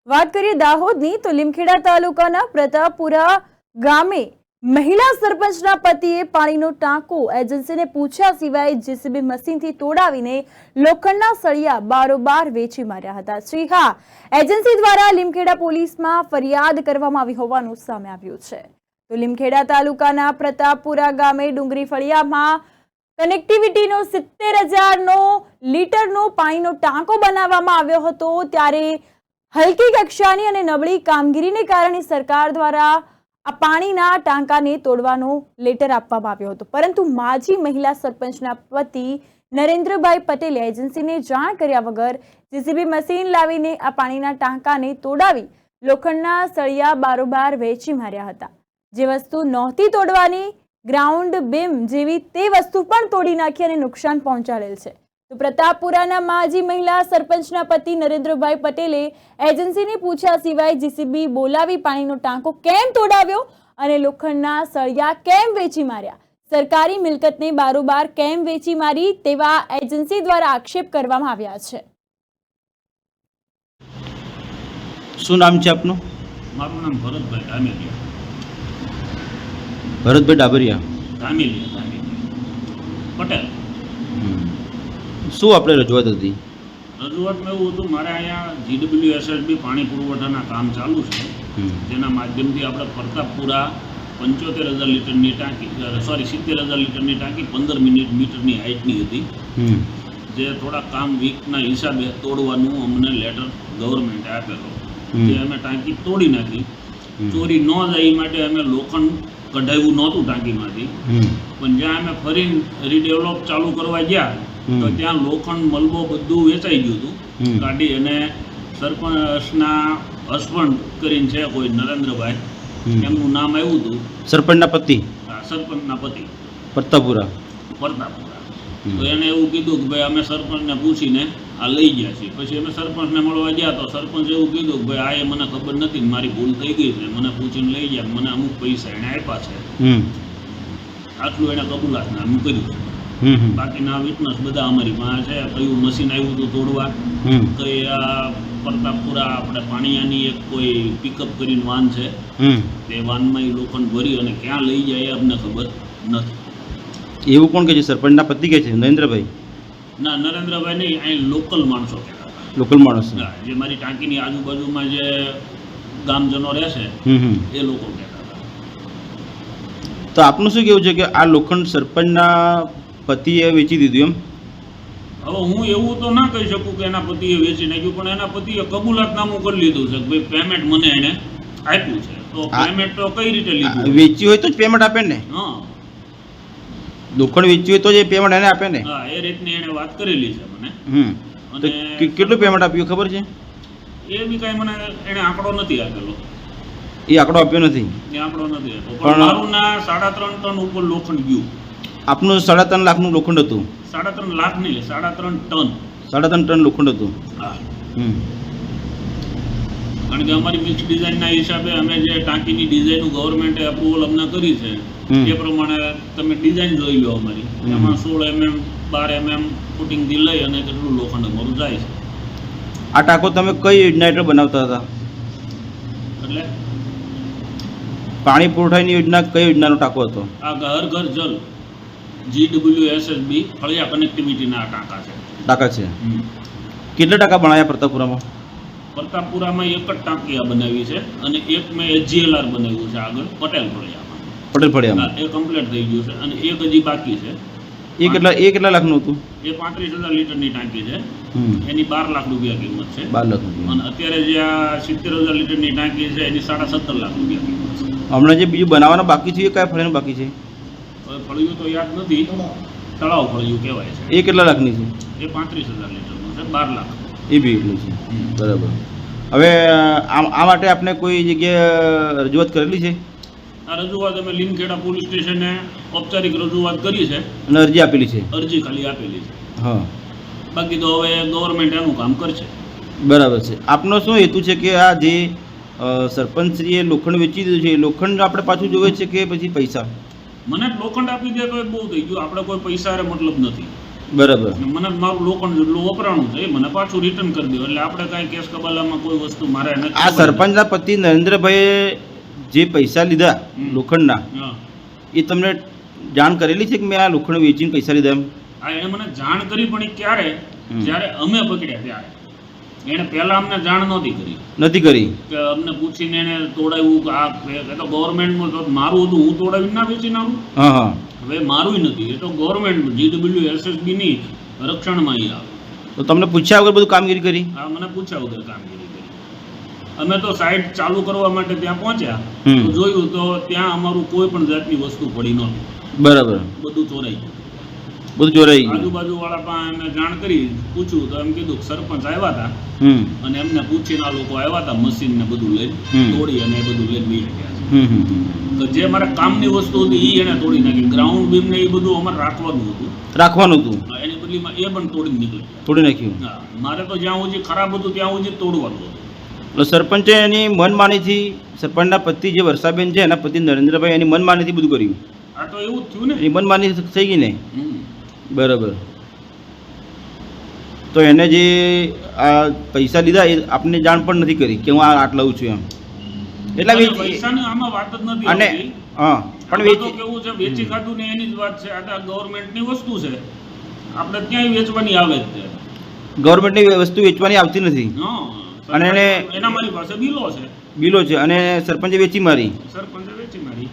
વાત કરીએ દાહોદની તો લીમખેડા તાલુકાના પ્રતાપપુરા ગામે મહિલા સરપંચના પતિએ પાણીનો ટાંકો એજન્સીને પૂછ્યા સિવાય જેસીબી મશીનથી તોડાવીને લોખંડના સળિયા બારોબાર વેચી માર્યા હતા। જી હા, એજન્સી દ્વારા લીમખેડા પોલીસમાં ફરિયાદ કરવામાં આવી હોવાનું સામે આવ્યું છે। તો લીમખેડા તાલુકાના પ્રતાપપુરા ગામે ડુંગરી ફળિયામાં કનેક્ટિવિટીનો 70,000 લીટરનો પાણીનો ટાંકો બનાવવામાં આવ્યો હતો, ત્યારે હલકી કક્ષાની અને નબળી કામગીરીને કારણે સરકાર દ્વારા આ પાણીના ટાંકાને તોડવાનો લેટર આપવામાં આવ્યો હતો, પરંતુ માજી મહિલા સરપંચના પતિ નરેન્દ્રભાઈ પટેલે એજન્સીને જાણ કર્યા વગર જેસીબી મશીન લાવીને આ પાણીના ટાંકાને તોડાવી લોખંડના સળિયા બારોબાર વેચી માર્યા હતા। જે વસ્તુ નહોતી તોડવાની, ગ્રાઉન્ડ બીમ જેવી તે વસ્તુ પણ તોડી નાખી અને નુકસાન પહોંચાડેલ છે। તો પ્રતાપપુરાના માજી મહિલા સરપંચના પતિ નરેન્દ્રભાઈ પટેલે એજન્સીને પૂછ્યા સિવાય જીસીબી બોલાવી પાણીનો ટાંકો કેમ તોડાવ્યો અને લોખંડના સળિયા કેમ વેચી માર્યા, સરકારી મિલકતને બારોબાર કેમ વેચી મારી, તેવા એજન્સી દ્વારા આક્ષેપ કરવામાં આવ્યા છે। શું નામ છે આપનું? મારું નામ ભરતભાઈ ધામેલિયા। ભરતભાઈ ડાબરિયા પટેલ। શું આપણે રજૂઆત હતી? રજૂઆતમાં એવું હતું, મારે અહીંયા GWSSB પાણી પુરવઠાના કામ ચાલુ છે, જેના માધ્યમથી આપણે પ્રતાપપુરા 75,000 લીટરની ટાંકી 70,000 લીટરની ટાંકી 15 મીટરની હાઇટની હતી, જે થોડા કામ વીકના હિસાબે તોડવાનું અમને લેટર ગવર્મેન્ટે આપેલો, જે અમે ટાંકી તોડી નાખી। ચોરી ન જાય એ માટે અમે લોખંડ કઢાવ્યું નહોતું ટાંકીમાંથી, પણ જ્યાં અમે ફરી રીડેવલપ ચાલુ કરવા ગયા તો ત્યાં લોખંડ મલબો બધું વેચાઈ ગયું હતું, કાઢી અને સરપંચના હસબન્ડ કરીને છે કોઈ નરેન્દ્રભાઈ, એમનું નામ આવ્યું હતું, સરપંચના પતિ? હા, સરપંચના પતિ પ્રતાપપુરા। તો એને એવું કીધું કે ભાઈ અમે સરપંચને પૂછીને આ લઈ ગયા છીએ। પછી અમે સરપંચને મળવા ગયા તો સરપંચ એવું કીધું કે ભાઈ આ એ મને ખબર નથી, મારી ભૂલ થઈ ગઈ છે, મને પૂછીને લઈ ગયા, મને અમુક પૈસા એને આપ્યા છે, આટલું એને કબૂલાતનામું કર્યું છે। બાકીના વિટનેસ બધા અમારી પાસે છે, કયું મશીન આવ્યું હતું તોડવા, કઈ આ પ્રતાપપુરા આપણે પાણીયાની એક કોઈ પિકઅપ કરીને વાન છે, તે વાનમાં એ લોખંડ ભરી અને ક્યાં લઈ જાય એ અમને ખબર નથી। એવું કોણ કે છે? સરપંચના પતિ કે છે નરેન્દ્રભાઈ? ના, નરેન્દ્રભાઈ નહીં, અહીં લોકલ માણસો કહેતા હતા, લોકલ માણસો, જે મારી ટાંકીની આજુબાજુમાં જે ગામજનો રહેશે એ લોકો કહેતા હતા। તો આપનું શું કેવું છે કે આ લોખંડ સરપંચના પતિએ વેચી દીધું એમ? હવે હું એવું તો ના કહી શકું કે એના પતિએ વેચી નાખ્યું, પણ એના પતિએ કબૂલાતનામું કરી લીધું છે કે ભાઈ પેમેન્ટ મને એને આપ્યું છે, તો પેમેન્ટ તો કઈ રીતે લીધું? વેચ્યું હોય તો જ પેમેન્ટ આપે ને? હા, લોખંડ વેચ્યું હોય તો જ પેમેન્ટ એને આપે ને? હા, એ રીતની એને વાત કરેલી છે મને। તો કેટલું પેમેન્ટ આપ્યું ખબર છે? એ બી કાંઈ મને એને આંકડો નથી આપેલો, એ આંકડો આપ્યો નથી? એ આંકડો નથી આપ્યો, પણ મારું ના 3.5 ટન ઉપર લોખંડ ગયું। આપનું 3.5 લાખનું લોખંડ હતું? 3.5 લાખ નહીં, 3.5 ટન। 3.5 ટન લોખંડ હતું? હા, કારણ કે અમારી મિક્સ ડિઝાઇનના હિસાબે અમે જે ટાંકીની ડિઝાઇનનું ગવર્મેન્ટે અપ્રુવલ અમને કરી છે એ પ્રમાણે તમે ડિઝાઇન જોઈ લો અમારી, એમાં 16 mm 12 mm ફૂટિંગથી લઈ અને કેટલું લોખંડ અમારું જાય છે। આ ટાંકો તમે કઈ યોજના હેઠળ બનાવતા હતા? એટલે પાણી પુરવઠાની યોજના કઈ યોજનાનો ટાંકો હતો? આ ઘર ઘર જલ GWSSB ફળિયા કનેક્ટિવિટીના ટાંકા છે। ટાંકા છે? કેટલા ટાંકા બનાવ્યા પ્રતાપપુરામાં? પ્રતાપપુરામાં એક જ ટાંકી બનાવી છે અને એક મેં HGLR બનાવ્યું છે આગળ પટેલ ફળિયામાં। પટેલ ફળિયામાં એ કમ્પ્લીટ થઈ ગયું છે અને એક હજી બાકી છે। એ કેટલા લાખનું હતું? એ 35,000 લીટરની ટાંકી છે, એની 12 લાખ રૂપિયા કિંમત છે। 12 લાખ રૂપિયા। અને અત્યારે જે આ 70,000 લીટરની ટાંકી છે એની 17.5 લાખ રૂપિયા કિંમત છે। હમણાં જે બીજું બનાવવાનું બાકી છે એ કયા ફળિયાનું બાકી છે? ફળિયું તો યાદ નથી, તળાવ ફળિયું કહેવાય છે। એ કેટલા લાખની છે? એ 35,000 લીટરનું છે, 12 લાખ। એ બી એટલું છે, બરાબર। હવે આ માટે આપણે કોઈ જગ્યાએ રજૂઆત કરેલી છે? આ રજૂઆત અમે લીમખેડા પોલીસ સ્ટેશને ઔપચારિક રજૂઆત કરી છે અને અરજી આપેલી છે? અરજી ખાલી આપેલી છે, હા, બાકી તો હવે ગવર્મેન્ટ એનું કામ કરશે। બરાબર છે। આપનો શું હેતુ છે કે આ જે સરપંચશ્રીએ લોખંડ વેચી દીધું છે એ લોખંડ આપણે પાછું જોવે છે કે પછી પૈસા? મને લોખંડ આપી દે તો એ બહુ થઈ ગયું, આપણે કોઈ પૈસા મતલબ નથી। બરાબર. મને મારું લોખંડ જેટલું વપરાણું છે એ મને પાછું રિટર્ન કરી દો, એટલે આપણે કાંઈ કેસ કબાલામાં કોઈ વસ્તુ મારે નથી. આ સરપંચના પતિ નરેન્દ્રભાઈએ જે પૈસા લીધા લોખંડના, હા, એ તમને જાણ કરેલી છે કે મેં આ લોખંડ વેચીને પૈસા લીધા એમ? આ એણે મને જાણ કરી, પણ એ ક્યારે? જ્યારે અમે પકડ્યા ત્યારે. એણે પહેલા અમને જાણ નહોતી કરી, નથી કરી. કે અમને પૂછીને એને તોડાવ્યું કે આ એ તો ગવર્મેન્ટનું તો મારું હતું, હું તોડાવીને ના વેચીને આવું. હા હા. હવે મારું નથી, એ તો ગવર્મેન્ટ GWSSB ની રક્ષણમાં ઈ આવે. તો તમને પૂછ્યા વગર બધું કામગીરી કરી? આ મને પૂછ્યા વગર કામગીરી કરી. અમે તો સાઇટ ચાલુ કરવા માટે ત્યાં પહોંચ્યા, તો જોયું તો ત્યાં અમારું કોઈ પણ જાતની વસ્તુ પડી નહોતી. બરાબર. બધું ચોરાઈ ગયું. બધું ચોરાઈ ગયું. આજુબાજુ વાળા પાસે એમને જાણ કરી, પૂછ્યું તો એમ કીધું કે સરપંચ આવ્યા હતા અને એમને પૂછીને આ લોકો આવ્યા હતા મશીન ને બધું લઈને તોડી અને એ બધું લઈને વી ગયા છે. કે જે મારા કામની વસ્તુ હતી એ એને તોડી નાખી. ગ્રાઉન્ડ બીમ ને એ બધું અમારે રાખવાનું હતું. રાખવાનું હતું. એની બદલીમાં એ પણ તોડીને નીકળી. તોડી નાખ્યું. હા, મારે તો જ્યાં સુધી ખરાબ હતું ત્યાં સુધી તોડવાનું હતું. એટલે સરપંચે એની મનમાનીથી, સરપંચના પતિ જે વર્ષાબેન છે એના પતિ નરેન્દ્રભાઈ એની મનમાનીથી બધું કર્યું. આ તો એવું જ થયું ને. એની મનમાની થઈ ગઈ ને. હમ. બરાબર. તો એને જે આ પૈસા લીધા એ આપને જાણ પણ નથી કરી કે હું આ આટલા લઉં છું એમ? એટલે અને પૈસાની આમાં વાત જ નથી અને આવતી. હા પણ આમાં તો વેચી કેવું છે, વેચી ખાધું ને એની જ વાત છે. આ ગવર્મેન્ટની વસ્તુ છે, આપણે ક્યાંય વેચવાની આવે જ છે. ગવર્મેન્ટની વસ્તુ વેચવાની આવતી નથી. હા, અને એના મારી પાસે બિલો છે. બિલો છે અને સરપંચે વેચી મારી. સરપંચે વેચી મારી.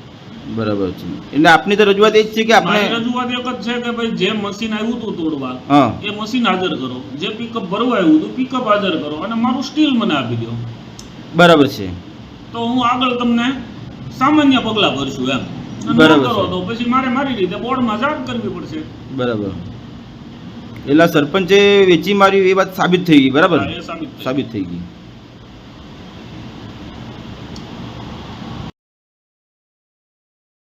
બરાબર છે. એટલે આપની તો રજૂઆત એ જ છે કે આપણે, મારી રજૂઆત એક જ છે કે ભાઈ જે મશીન આવ્યું હતું તોડવા હા એ મશીન હાજર કરો, જે પિકઅપ ભરવા આવ્યું હતું પિકઅપ હાજર કરો, અને મારું સ્ટીલ મને આપી દો. બરાબર છે. તો હું આગળ તમને સામાન્ય પગલાં ભરશું એમ. અને બરાબર ન કરો છે. તો પછી મારે મારી રીતે બોર્ડમાં જાણ કરવી પડશે. બરાબર. એટલે સરપંચે વેચી મારી એ વાત સાબિત થઈ ગઈ. બરાબર. હા, એ સાબિત થઈ. સાબિત થઈ ગઈ.